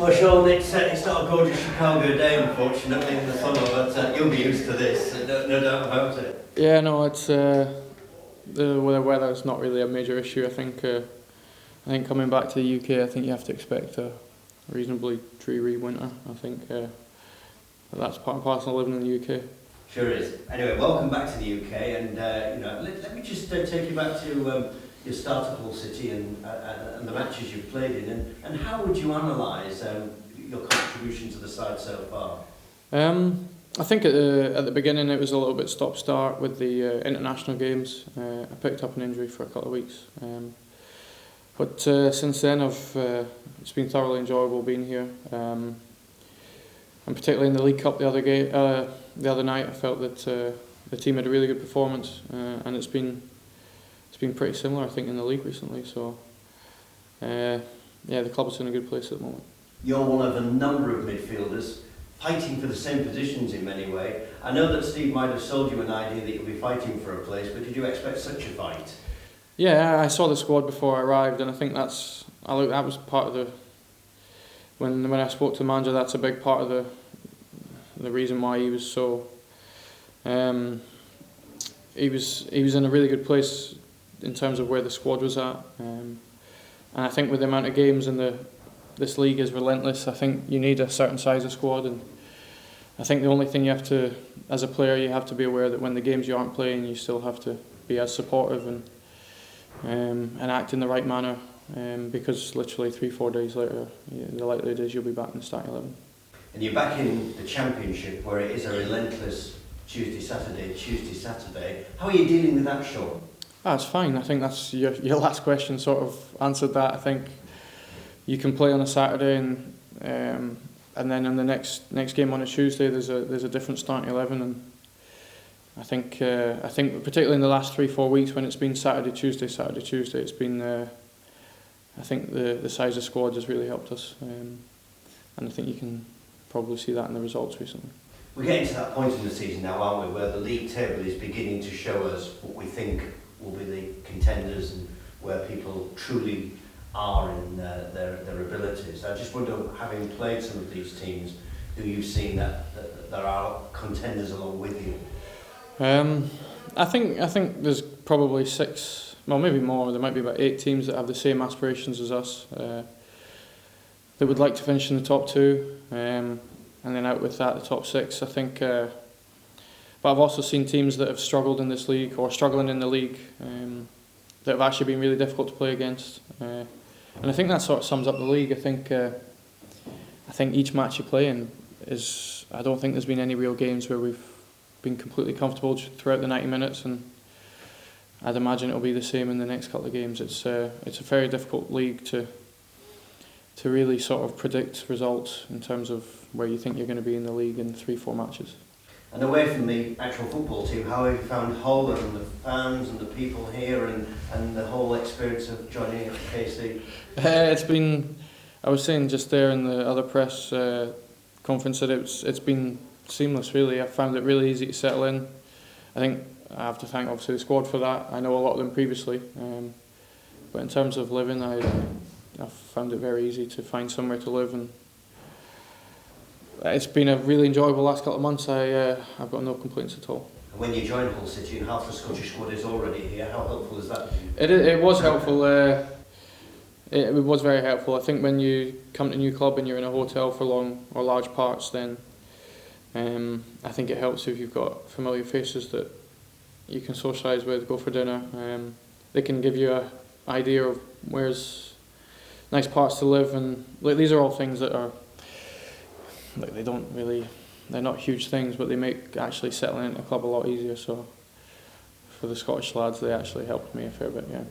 Well, Sean, it's not a gorgeous Chicago day, unfortunately, in the summer, but you'll be used to this, no doubt about it. Yeah, no, it's the weather is not really a major issue. I think coming back to the UK, I think you have to expect a reasonably dreary winter. I think that's part and parcel of living in the UK. Sure is. Anyway, welcome back to the UK, and let me just take you back to your start at Hull City and the matches you've played in, and how would you analyse your contribution to the side so far? I think at the beginning it was a little bit stop-start with the international games. I picked up an injury for a couple of weeks, but since then it's been thoroughly enjoyable being here. And particularly in the League Cup the other night, I felt that the team had a really good performance, and it's been pretty similar, I think, in the league recently. So, yeah, the club's in a good place at the moment. You're one of a number of midfielders fighting for the same positions in many ways. I know that Steve might have sold you an idea that you'll be fighting for a place, but did you expect such a fight? Yeah, I saw the squad before I arrived, and I think that was part of the. When I spoke to the manager, that's a big part of the reason why he was so. He was in a really good place in terms of where the squad was at, and I think with the amount of games in this league is relentless. I think you need a certain size of squad, and I think the only thing you have to, as a player, you have to be aware that when the games you aren't playing, you still have to be as supportive and act in the right manner, because literally 3-4 days later, the likelihood is you'll be back in the starting 11. And you're back in the Championship, where it is a relentless Tuesday, Saturday. How are you dealing with that, Sean? It's fine. I think that's your last question sort of answered that. I think you can play on a Saturday and then in the next game on a Tuesday there's a different starting 11, and I think particularly in the last 3-4 weeks when it's been Saturday Tuesday, it's been I think the size of squad has really helped us, and I think you can probably see that in the results recently. We're getting to that point in the season now, aren't we, where the league table is beginning to show us what we think will be the contenders and where people truly are in their abilities. I just wonder, having played some of these teams, who you've seen that there are contenders along with you. I think there's probably 6, well maybe more. There might be about 8 teams that have the same aspirations as us, that would like to finish in the top 2, and then out with that the top 6. I think. But I've also seen teams that have struggled in this league, or struggling in the league, that have actually been really difficult to play against. And I think that sort of sums up the league. I think each match you play in is. I don't think there's been any real games where we've been completely comfortable throughout the 90 minutes, and I'd imagine it'll be the same in the next couple of games. It's a very difficult league to really sort of predict results in terms of where you think you're going to be in the league in 3-4 matches. And away from the actual football team, how have you found Hull and the fans and the people here and the whole experience of joining KC? It's been, I was saying just there in the other press conference that it's been seamless really. I found it really easy to settle in. I think I have to thank obviously the squad for that. I know a lot of them previously, but in terms of living, I found it very easy to find somewhere to live, and it's been a really enjoyable last couple of months. I've got no complaints at all. And when you joined Hull City and half the Scottish squad is already here, how helpful is that? It was helpful. It was very helpful. I think when you come to a new club and you're in a hotel for long or large parts, then I think it helps if you've got familiar faces that you can socialise with, go for dinner. They can give you an idea of where's nice parts to live, and these are all things that are. They're not huge things, but they make actually settling into a club a lot easier. So for the Scottish lads, they actually helped me a fair bit, yeah.